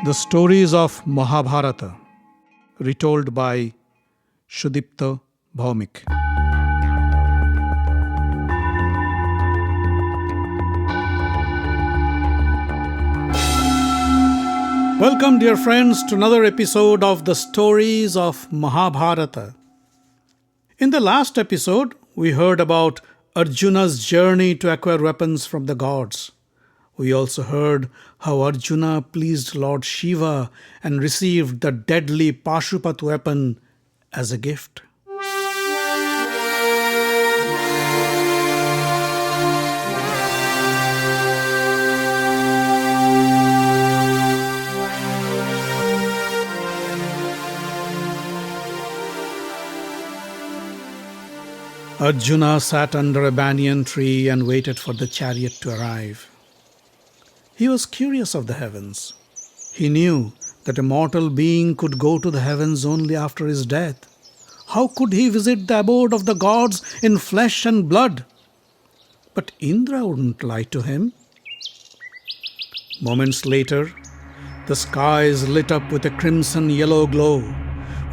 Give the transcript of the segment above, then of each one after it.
The stories of Mahabharata, retold by Shudipta Bhaumik. Welcome, dear friends, to another episode of the stories of Mahabharata. In the last episode, we heard about Arjuna's journey to acquire weapons from the gods. We also heard how Arjuna pleased Lord Shiva and received the deadly Pashupat weapon as a gift. Arjuna sat under a banyan tree and waited for the chariot to arrive. He was curious of the heavens. He knew that a mortal being could go to the heavens only after his death. How could he visit the abode of the gods in flesh and blood? But Indra wouldn't lie to him. Moments later, the skies lit up with a crimson yellow glow.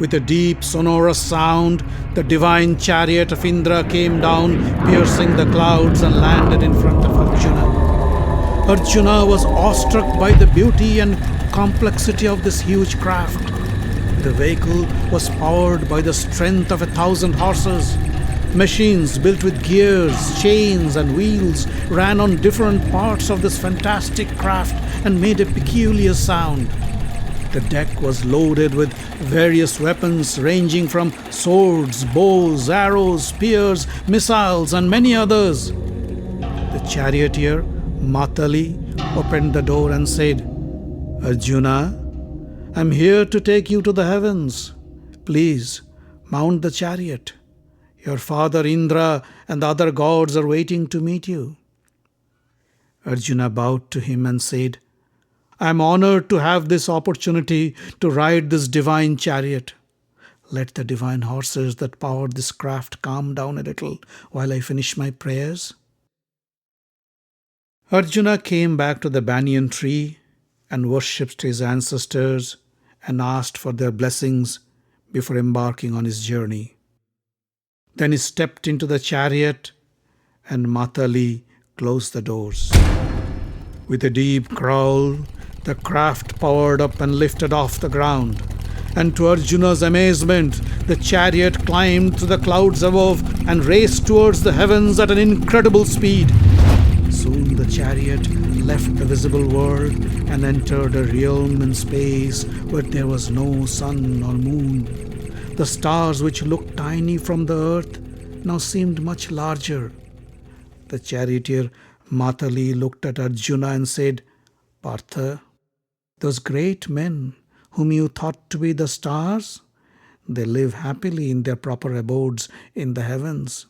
With a deep sonorous sound, the divine chariot of Indra came down, piercing the clouds and landed in front of Arjuna. Arjuna was awestruck by the beauty and complexity of this huge craft. The vehicle was powered by the strength of 1,000 horses. Machines built with gears, chains, and wheels ran on different parts of this fantastic craft and made a peculiar sound. The deck was loaded with various weapons ranging from swords, bows, arrows, spears, missiles, and many others. The charioteer, Matali, opened the door and said, "Arjuna, I'm here to take you to the heavens. Please, mount the chariot. Your father Indra and the other gods are waiting to meet you." Arjuna bowed to him and said, "I am honored to have this opportunity to ride this divine chariot. Let the divine horses that power this craft calm down a little while I finish my prayers." Arjuna came back to the banyan tree and worshipped his ancestors and asked for their blessings before embarking on his journey. Then he stepped into the chariot and Matali closed the doors. With a deep growl, the craft powered up and lifted off the ground. And to Arjuna's amazement, the chariot climbed to the clouds above and raced towards the heavens at an incredible speed. Soon the chariot left the visible world and entered a realm in space where there was no sun or moon. The stars, which looked tiny from the earth, now seemed much larger. The charioteer Matali looked at Arjuna and said, "Partha, those great men whom you thought to be the stars, they live happily in their proper abodes in the heavens."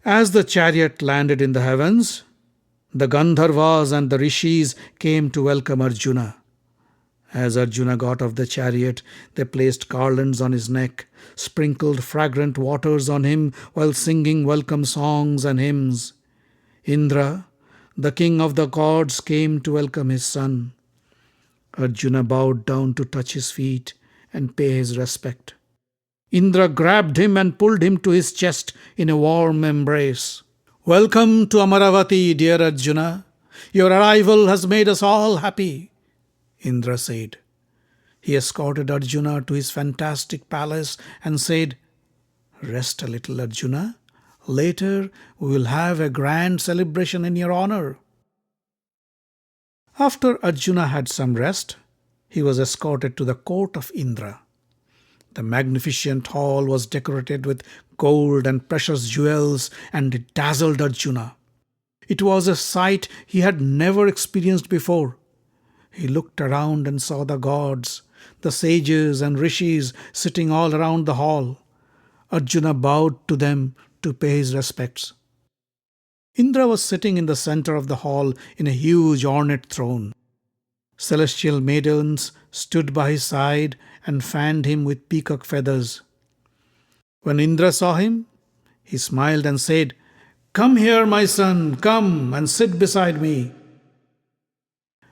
As the chariot landed in the heavens, the Gandharvas and the Rishis came to welcome Arjuna. As Arjuna got off the chariot, they placed garlands on his neck, sprinkled fragrant waters on him while singing welcome songs and hymns. Indra, the king of the gods, came to welcome his son. Arjuna bowed down to touch his feet and pay his respect. Indra grabbed him and pulled him to his chest in a warm embrace. "Welcome to Amaravati, dear Arjuna. Your arrival has made us all happy," Indra said. He escorted Arjuna to his fantastic palace and said, "Rest a little, Arjuna. Later, we will have a grand celebration in your honor." After Arjuna had some rest, he was escorted to the court of Indra. The magnificent hall was decorated with gold and precious jewels, and it dazzled Arjuna. It was a sight he had never experienced before. He looked around and saw the gods, the sages and rishis sitting all around the hall. Arjuna bowed to them to pay his respects. Indra was sitting in the center of the hall in a huge ornate throne. Celestial maidens stood by his side and fanned him with peacock feathers. When Indra saw him, he smiled and said, "Come here, my son, come and sit beside me."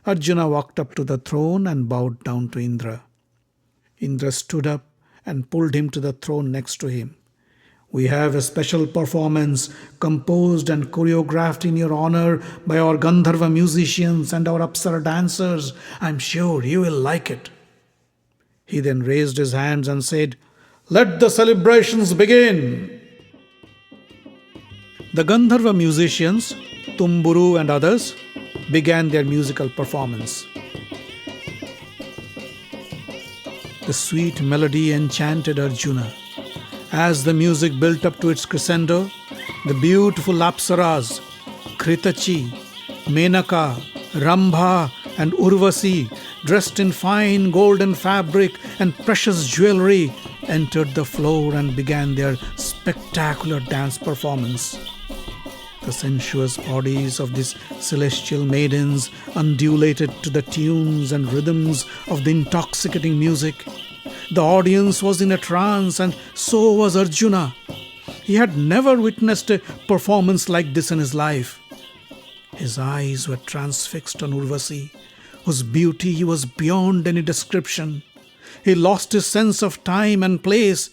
Arjuna walked up to the throne and bowed down to Indra. Indra stood up and pulled him to the throne next to him. We have a special performance composed and choreographed in your honor by our Gandharva musicians and our Apsara dancers. I'm sure you will like it. He then raised his hands and said, "Let the celebrations begin." The Gandharva musicians, Tumburu and others, began their musical performance. The sweet melody enchanted Arjuna. As the music built up to its crescendo, the beautiful Apsaras, Kritachi, Menaka, Rambha, and Urvasi, dressed in fine golden fabric and precious jewelry, entered the floor and began their spectacular dance performance. The sensuous bodies of these celestial maidens undulated to the tunes and rhythms of the intoxicating music. The audience was in a trance, and so was Arjuna. He had never witnessed a performance like this in his life. His eyes were transfixed on Urvasi, whose beauty was beyond any description. He lost his sense of time and place.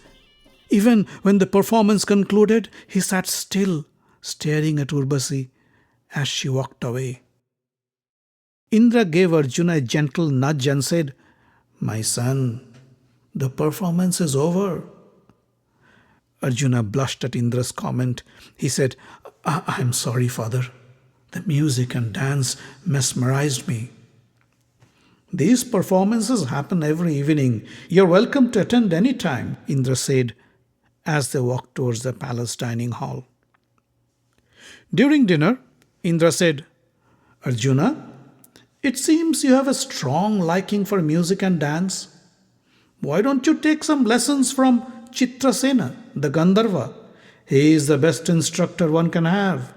Even when the performance concluded, he sat still, staring at Urvasi as she walked away. Indra gave Arjuna a gentle nudge and said, "My son, the performance is over." Arjuna blushed at Indra's comment. He said, I'm sorry, father. The music and dance mesmerized me." "These performances happen every evening. You're welcome to attend any time," Indra said as they walked towards the palace dining hall. During dinner, Indra said, "Arjuna, it seems you have a strong liking for music and dance. Why don't you take some lessons from Chitrasena, the Gandharva? He is the best instructor one can have."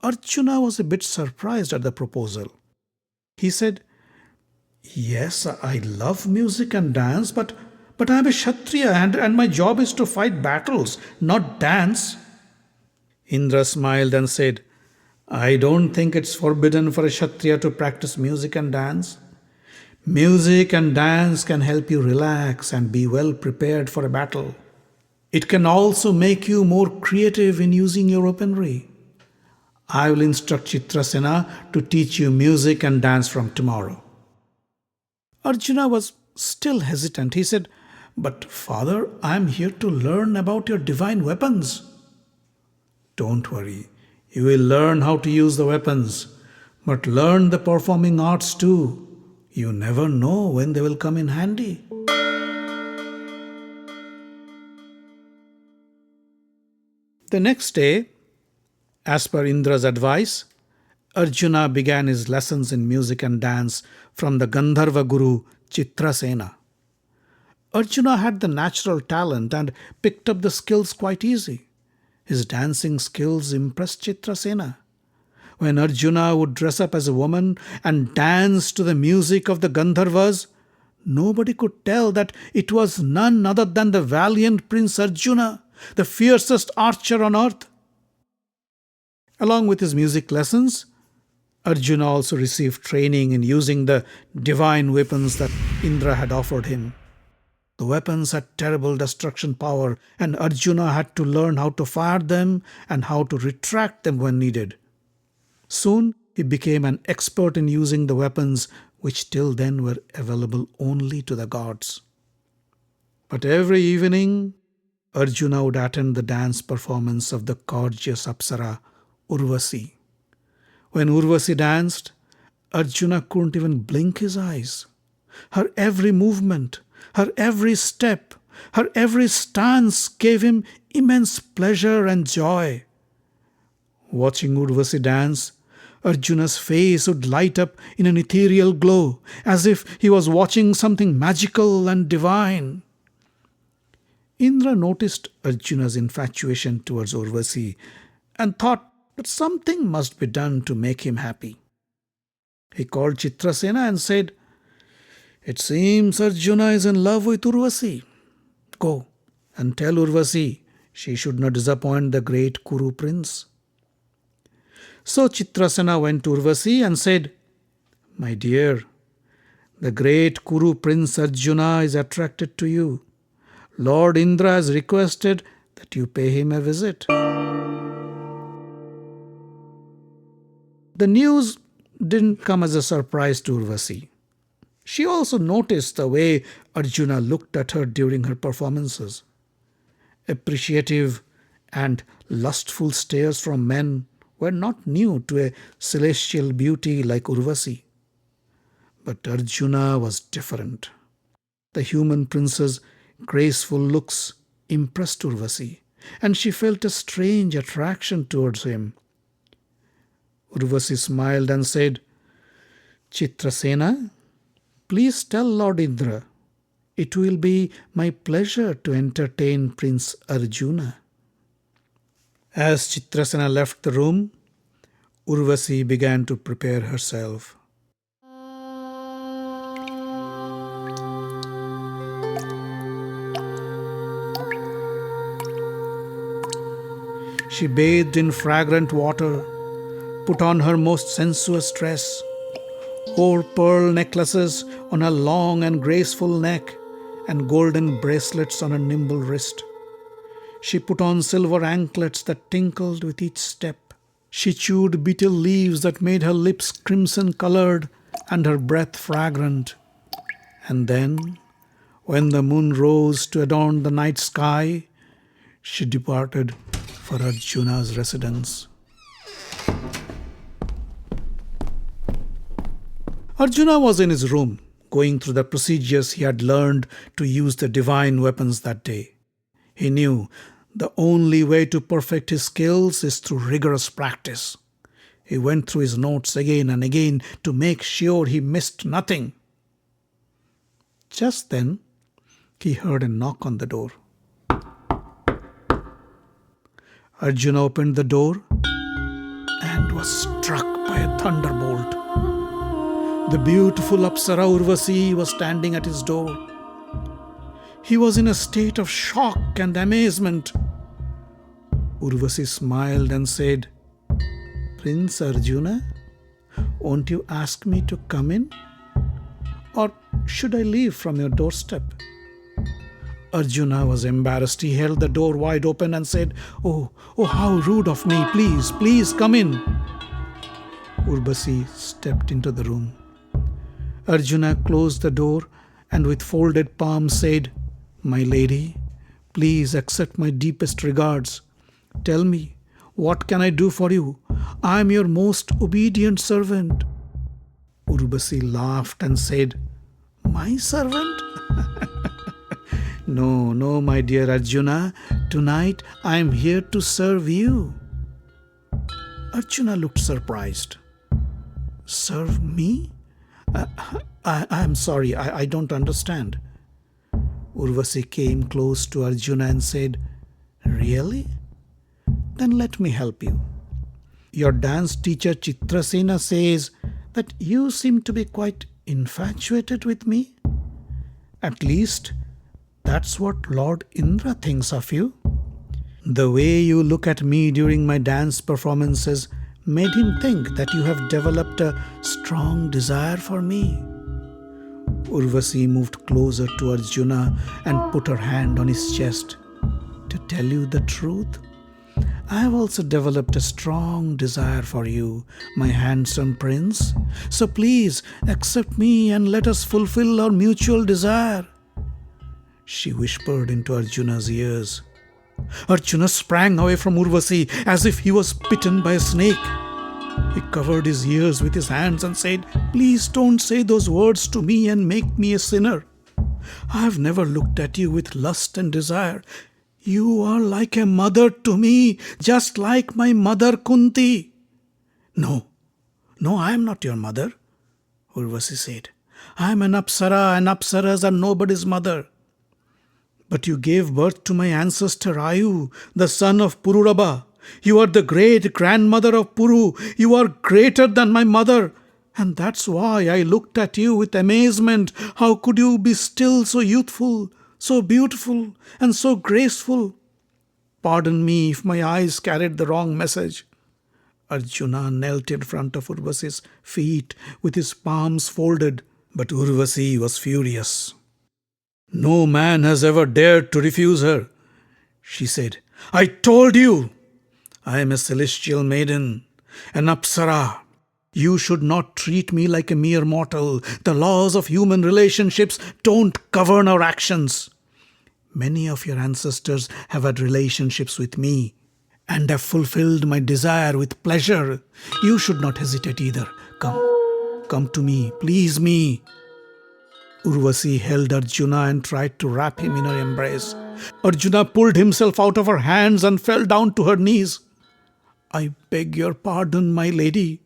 Arjuna was a bit surprised at the proposal. He said, "Yes, I love music and dance, but I am a Kshatriya and my job is to fight battles, not dance." Indra smiled and said, "I don't think it's forbidden for a Kshatriya to practice music and dance. Music and dance can help you relax and be well prepared for a battle. It can also make you more creative in using your weaponry. I will instruct Chitrasena to teach you music and dance from tomorrow." Arjuna was still hesitant. He said, "But father, I am here to learn about your divine weapons." "Don't worry, you will learn how to use the weapons, but learn the performing arts too. You never know when they will come in handy." The next day, as per Indra's advice, Arjuna began his lessons in music and dance from the Gandharva guru Chitrasena. Arjuna had the natural talent and picked up the skills quite easy. His dancing skills impressed Chitrasena. When Arjuna would dress up as a woman and dance to the music of the Gandharvas, nobody could tell that it was none other than the valiant Prince Arjuna, the fiercest archer on earth. Along with his music lessons, Arjuna also received training in using the divine weapons that Indra had offered him. The weapons had terrible destruction power, and Arjuna had to learn how to fire them and how to retract them when needed. Soon, he became an expert in using the weapons which till then were available only to the gods. But every evening, Arjuna would attend the dance performance of the gorgeous Apsara, Urvasi. When Urvasi danced, Arjuna couldn't even blink his eyes. Her every movement, her every step, her every stance gave him immense pleasure and joy. Watching Urvasi dance, Arjuna's face would light up in an ethereal glow, as if he was watching something magical and divine. Indra noticed Arjuna's infatuation towards Urvasi and thought that something must be done to make him happy. He called Chitrasena and said, "It seems Arjuna is in love with Urvasi. Go and tell Urvasi she should not disappoint the great Kuru prince." So Chitrasena went to Urvasi and said, My dear, the great Kuru Prince Arjuna is attracted to you. Lord Indra has requested that you pay him a visit. The news didn't come as a surprise to Urvasi. She also noticed the way Arjuna looked at her during her performances. Appreciative and lustful stares from men were not new to a celestial beauty like Urvasi. But Arjuna was different. The human prince's graceful looks impressed Urvasi, and she felt a strange attraction towards him. Urvasi smiled and said, Chitrasena, please tell Lord Indra, it will be my pleasure to entertain Prince Arjuna. As Chitrasena left the room, Urvasi began to prepare herself. She bathed in fragrant water, put on her most sensuous dress, wore pearl necklaces on her long and graceful neck, and golden bracelets on her nimble wrist. She put on silver anklets that tinkled with each step. She chewed betel leaves that made her lips crimson-colored and her breath fragrant. And then, when the moon rose to adorn the night sky, she departed for Arjuna's residence. Arjuna was in his room, going through the procedures he had learned to use the divine weapons that day. He knew the only way to perfect his skills is through rigorous practice. He went through his notes again and again to make sure he missed nothing. Just then, he heard a knock on the door. Arjuna opened the door and was struck by a thunderbolt. The beautiful Apsara Urvasi was standing at his door. He was in a state of shock and amazement. Urvasi smiled and said, Prince Arjuna, won't you ask me to come in? Or should I leave from your doorstep? Arjuna was embarrassed. He held the door wide open and said, Oh, how rude of me. Please come in. Urvasi stepped into the room. Arjuna closed the door and with folded palms said, My lady, please accept my deepest regards. Tell me, what can I do for you? I am your most obedient servant. Urvasi laughed and said, My servant? No, my dear Arjuna. Tonight I am here to serve you. Arjuna looked surprised. Serve me? I am sorry, I don't understand. Urvasi came close to Arjuna and said, Really? Then let me help you. Your dance teacher Chitrasena says that you seem to be quite infatuated with me. At least, that's what Lord Indra thinks of you. The way you look at me during my dance performances made him think that you have developed a strong desire for me. Urvasi moved closer to Arjuna and put her hand on his chest. To tell you the truth, I have also developed a strong desire for you, my handsome prince. So please accept me and let us fulfill our mutual desire. She whispered into Arjuna's ears. Arjuna sprang away from Urvasi as if he was bitten by a snake. He covered his ears with his hands and said, Please don't say those words to me and make me a sinner. I have never looked at you with lust and desire. You are like a mother to me, just like my mother Kunti. No, I am not your mother, Urvasi said. I am an Apsara, and Apsaras are nobody's mother. But you gave birth to my ancestor Ayu, the son of Pururabha. You are the great grandmother of Puru. You are greater than my mother. And that's why I looked at you with amazement. How could you be still so youthful, so beautiful, and so graceful? Pardon me if my eyes carried the wrong message. Arjuna knelt in front of Urvasi's feet with his palms folded, but Urvasi was furious. "No man has ever dared to refuse her," she said. "I told you, I am a celestial maiden, an Apsara. You should not treat me like a mere mortal. The laws of human relationships don't govern our actions. Many of your ancestors have had relationships with me and have fulfilled my desire with pleasure. You should not hesitate either. Come to me, please me." Urvasi held Arjuna and tried to wrap him in her embrace. Arjuna pulled himself out of her hands and fell down to her knees. "I beg your pardon, my lady.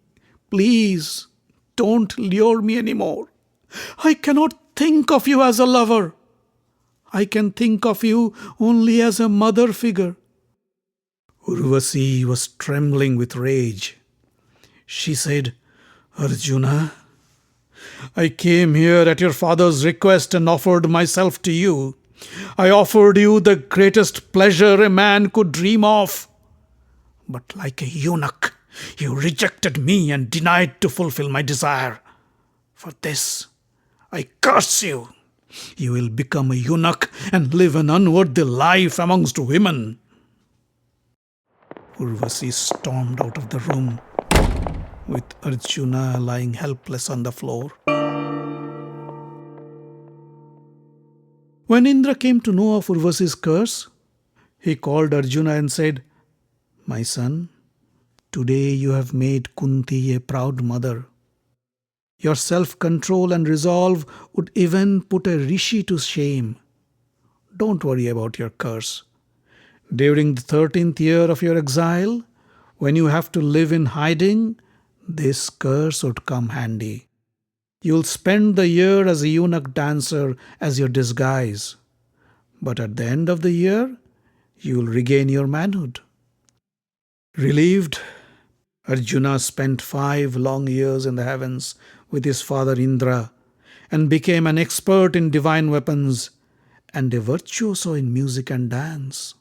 Please, don't lure me anymore. I cannot think of you as a lover. I can think of you only as a mother figure." Urvasi was trembling with rage. She said, "Arjuna, I came here at your father's request and offered myself to you. I offered you the greatest pleasure a man could dream of. But like a eunuch, you rejected me and denied to fulfill my desire. For this, I curse you. You will become a eunuch and live an unworthy life amongst women." Urvasi stormed out of the room, with Arjuna lying helpless on the floor. When Indra came to know of Urvasi's curse, he called Arjuna and said, "My son, today you have made Kunti a proud mother. Your self-control and resolve would even put a rishi to shame. Don't worry about your curse. During the 13th year of your exile, when you have to live in hiding, this curse would come handy. You'll spend the year as a eunuch dancer as your disguise. But at the end of the year, you'll regain your manhood." Relieved, Arjuna spent 5 long years in the heavens with his father Indra and became an expert in divine weapons and a virtuoso in music and dance.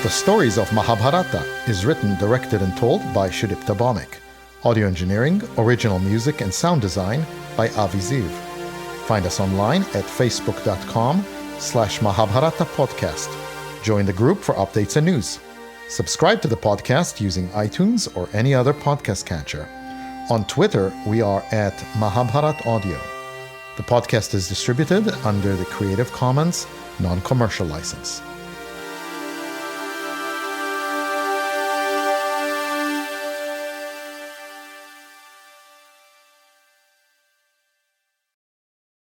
The Stories of Mahabharata is written, directed and told by Sudipta Bhawmik. Audio engineering, original music and sound design by Avi Ziv. Find us online at facebook.com/Mahabharata podcast. Join the group for updates and news. Subscribe to the podcast using iTunes or any other podcast catcher. On Twitter, we are at Mahabharat Audio. The podcast is distributed under the Creative Commons non-commercial license.